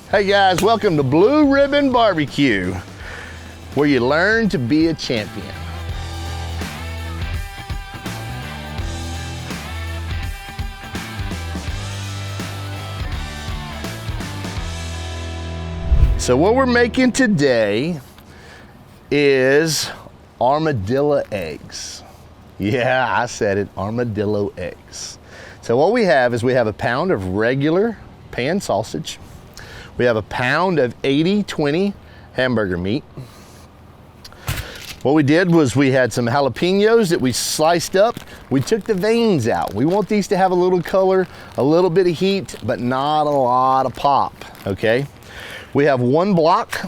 Hey guys, welcome to Blue Ribbon BBQ, where you learn to be a champion. So what we're making today is Armadillo Eggs. Yeah, I said it, Armadillo Eggs. So what we have is we have a pound of regular pan sausage. We have a pound of 80/20 hamburger meat. What we did was we had some jalapenos that we sliced up. We took the veins out. We want these to have a little color, a little bit of heat, but not a lot of pop, okay? We have 1 block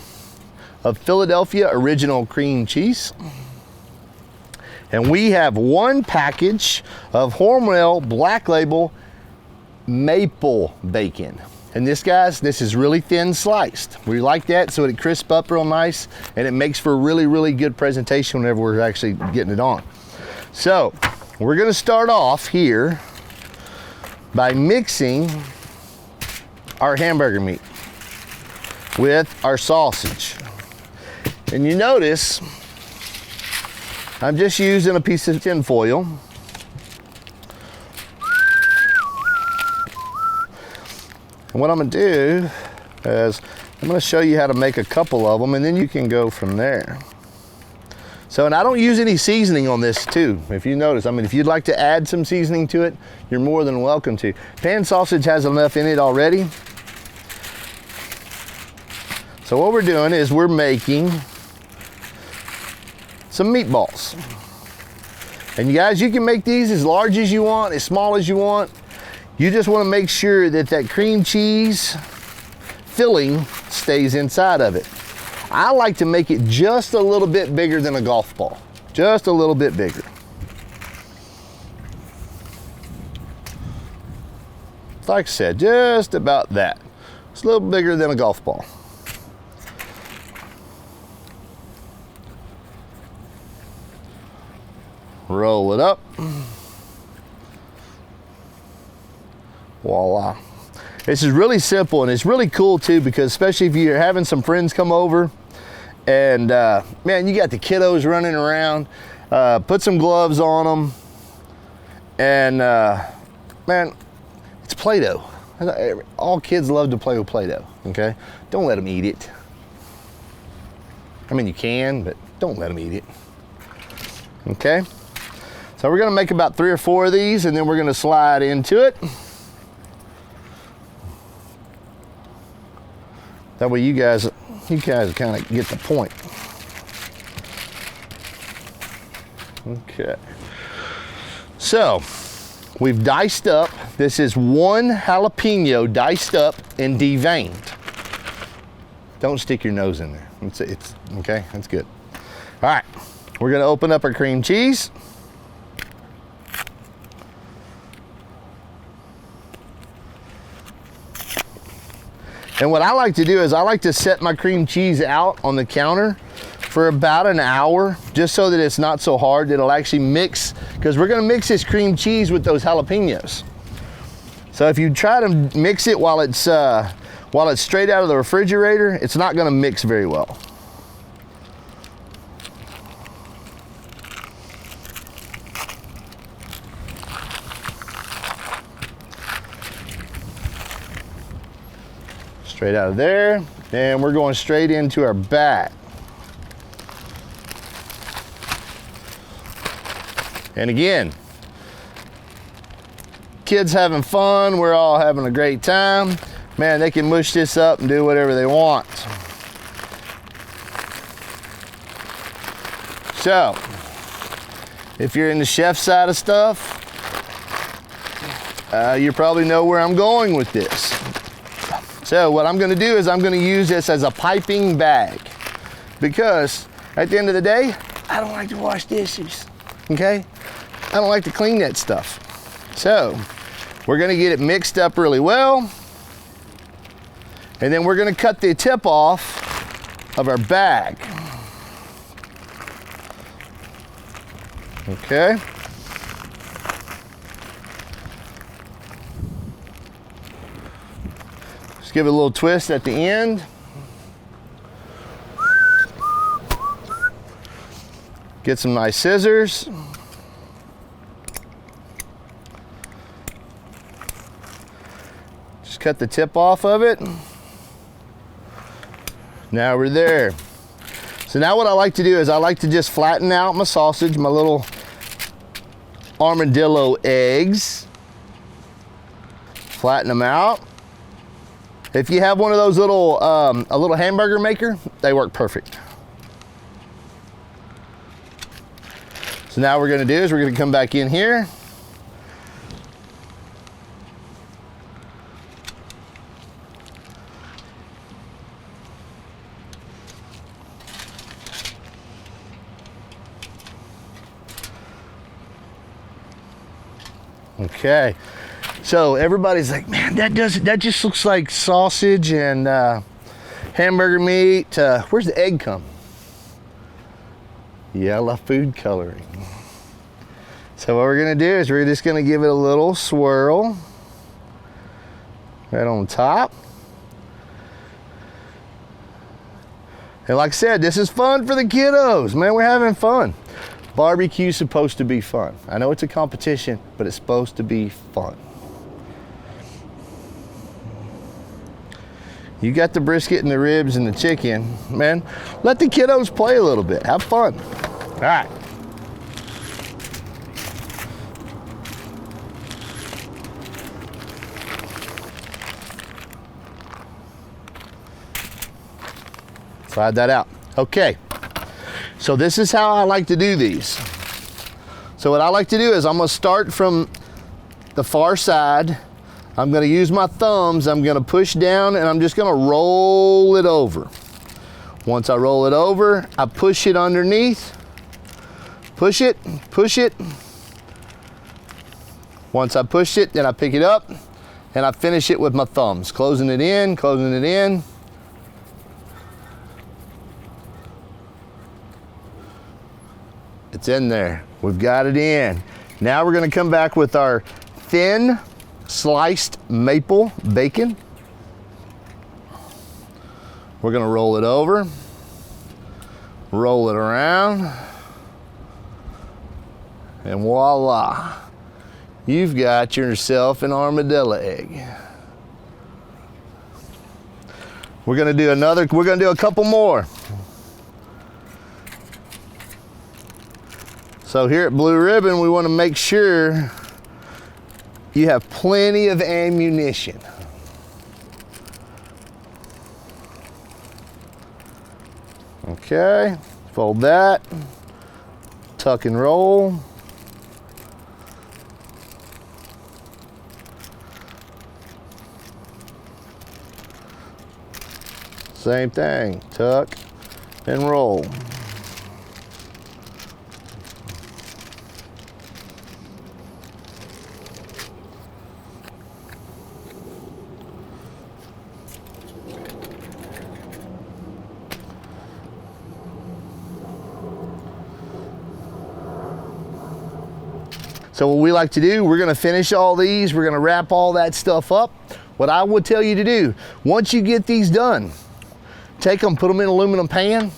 of Philadelphia original cream cheese. And we have 1 package of Hormel Black Label maple bacon. And this, guys, this is really thin sliced. We like that so it crisps up real nice and it makes for a really, really good presentation whenever we're actually getting it on. So we're gonna start off here by mixing our hamburger meat with our sausage. And you notice I'm just using a piece of tin foil. And what I'm gonna do is I'm gonna show you how to make a couple of them and then you can go from there. So, and I don't use any seasoning on this too. If you notice, I mean, if you'd like to add some seasoning to it, you're more than welcome to. Pan sausage has enough in it already. So what we're doing is we're making some meatballs. And you guys, you can make these as large as you want, as small as you want. You just want to make sure that that cream cheese filling stays inside of it. I like to make it just a little bit bigger than a golf ball. Just a little bit bigger. Like I said, just about that. It's a little bigger than a golf ball. Roll it up. Voila. This is really simple and it's really cool too, because especially if you're having some friends come over and man, you got the kiddos running around, put some gloves on them and man, it's Play-Doh. All kids love to play with Play-Doh, okay? Don't let them eat it. I mean, you can, but don't let them eat it, okay? So we're gonna make about 3 or 4 of these and then we're gonna slide into it. That way you guys kind of get the point. Okay. So we've diced up. This is 1 jalapeno diced up and deveined. Don't stick your nose in there. It's okay, that's good. All right, we're gonna open up our cream cheese. And what I like to do is I like to set my cream cheese out on the counter for about an hour, just so that it's not so hard. It'll actually mix, because we're gonna mix this cream cheese with those jalapenos. So if you try to mix it while it's straight out of the refrigerator, it's not gonna mix very well. Straight out of there, and we're going straight into our bag. And again, kids having fun, we're all having a great time. Man, they can mush this up and do whatever they want. So, if you're in the chef side of stuff, you probably know where I'm going with this. So what I'm gonna do is I'm gonna use this as a piping bag, because at the end of the day, I don't like to wash dishes, okay? I don't like to clean that stuff. So we're gonna get it mixed up really well, and then we're gonna cut the tip off of our bag. Okay. Give it a little twist at the end. Get some nice scissors. Just cut the tip off of it. Now we're there. So now what I like to do is I like to just flatten out my sausage, my little Armadillo eggs. Flatten them out. If you have one of those little, a little hamburger maker, they work perfect. So now what we're gonna do is we're gonna come back in here. Okay, so everybody's like, man, that just looks like sausage and hamburger meat. Where's the egg come? Yellow food coloring. So what we're gonna do is we're just gonna give it a little swirl right on top. And like I said, this is fun for the kiddos. Man, we're having fun. Barbecue's supposed to be fun. I know it's a competition, but it's supposed to be fun. You got the brisket and the ribs and the chicken, man. Let the kiddos play a little bit. Have fun. All right. Slide that out. Okay. So this is how I like to do these. So what I like to do is I'm gonna start from the far side. I'm gonna use my thumbs, I'm gonna push down and I'm just gonna roll it over. Once I roll it over, I push it underneath. Push it, push it. Once I push it, then I pick it up and I finish it with my thumbs, closing it in, closing it in. It's in there. We've got it in. Now we're gonna come back with our thin sliced maple bacon. We're gonna roll it over, roll it around, and voila. You've got yourself an armadillo egg. We're gonna do a couple more. So here at Blue Ribbon, we want to make sure you have plenty of ammunition. Okay, fold that, tuck and roll. Same thing, tuck and roll. So what we like to do, we're gonna finish all these, we're gonna wrap all that stuff up. What I would tell you to do, once you get these done, take them, put them in an aluminum pan,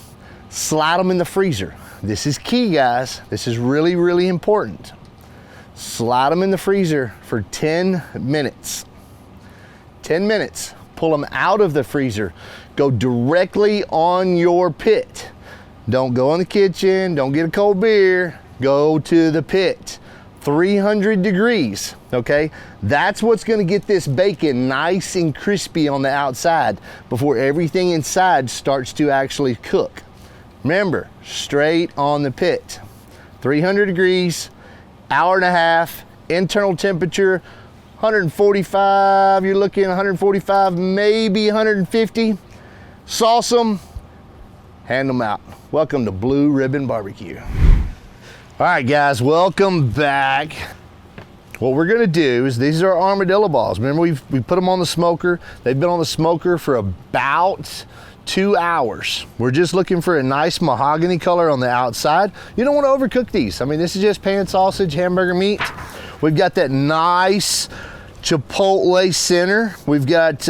slide them in the freezer. This is key, guys. This is really, really important. Slide them in the freezer for 10 minutes. 10 minutes, pull them out of the freezer. Go directly on your pit. Don't go in the kitchen, don't get a cold beer, go to the pit. 300 degrees, okay? That's what's gonna get this bacon nice and crispy on the outside before everything inside starts to actually cook. Remember, straight on the pit. 300 degrees, hour and a half, internal temperature, 145, you're looking 145, maybe 150. Sauce them, hand them out. Welcome to Blue Ribbon BBQ. All right, guys, welcome back. What we're gonna do is, these are armadillo balls. Remember, we put them on the smoker. They've been on the smoker for about 2 hours. We're just looking for a nice mahogany color on the outside. You don't wanna overcook these. I mean, this is just pan sausage, hamburger meat. We've got that nice chipotle center. We've got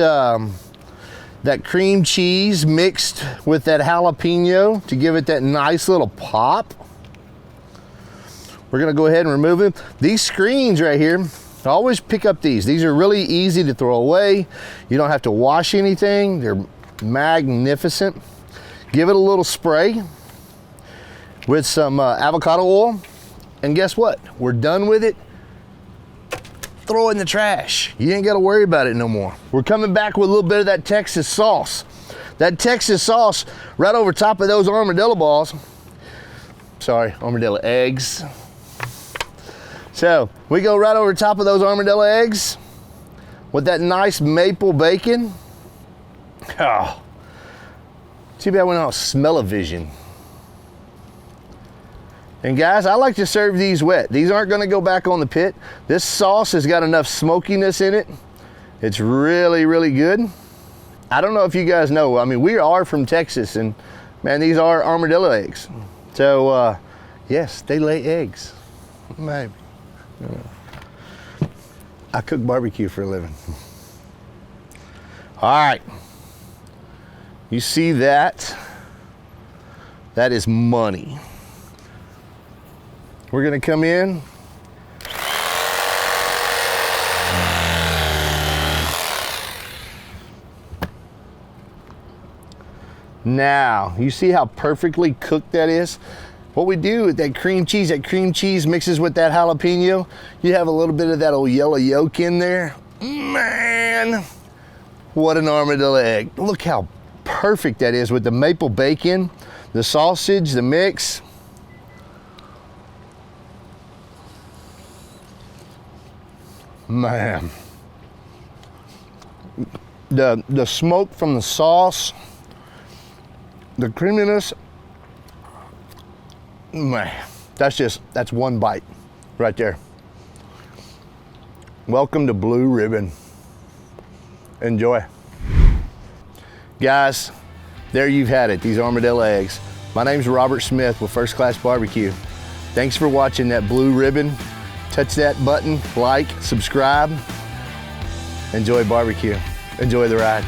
that cream cheese mixed with that jalapeno to give it that nice little pop. We're gonna go ahead and remove them. These screens right here, always pick up these. These are really easy to throw away. You don't have to wash anything. They're magnificent. Give it a little spray with some avocado oil. And guess what? We're done with it. Throw it in the trash. You ain't gotta worry about it no more. We're coming back with a little bit of that Texas sauce. That Texas sauce right over top of those armadillo balls. Sorry, armadillo eggs. So we go right over top of those armadillo eggs with that nice maple bacon. Oh, too bad we don't smell-o-vision. And guys, I like to serve these wet. These aren't gonna go back on the pit. This sauce has got enough smokiness in it. It's really, really good. I don't know if you guys know, I mean, we are from Texas, and man, these are armadillo eggs. So yes, they lay eggs, maybe. I cook barbecue for a living. All right, you see that? That is money. We're gonna come in. Now, you see how perfectly cooked that is? What we do with that cream cheese mixes with that jalapeno. You have a little bit of that old yellow yolk in there. Man, what an armadillo egg. Look how perfect that is with the maple bacon, the sausage, the mix. Man, the smoke from the sauce, the creaminess, man, that's one bite right there. Welcome to Blue Ribbon. Enjoy. Guys, there you've had it, these armadillo eggs. My name's Robert Smith with First Class Barbecue. Thanks for watching that Blue Ribbon. Touch that button, like, subscribe. Enjoy barbecue. Enjoy the ride.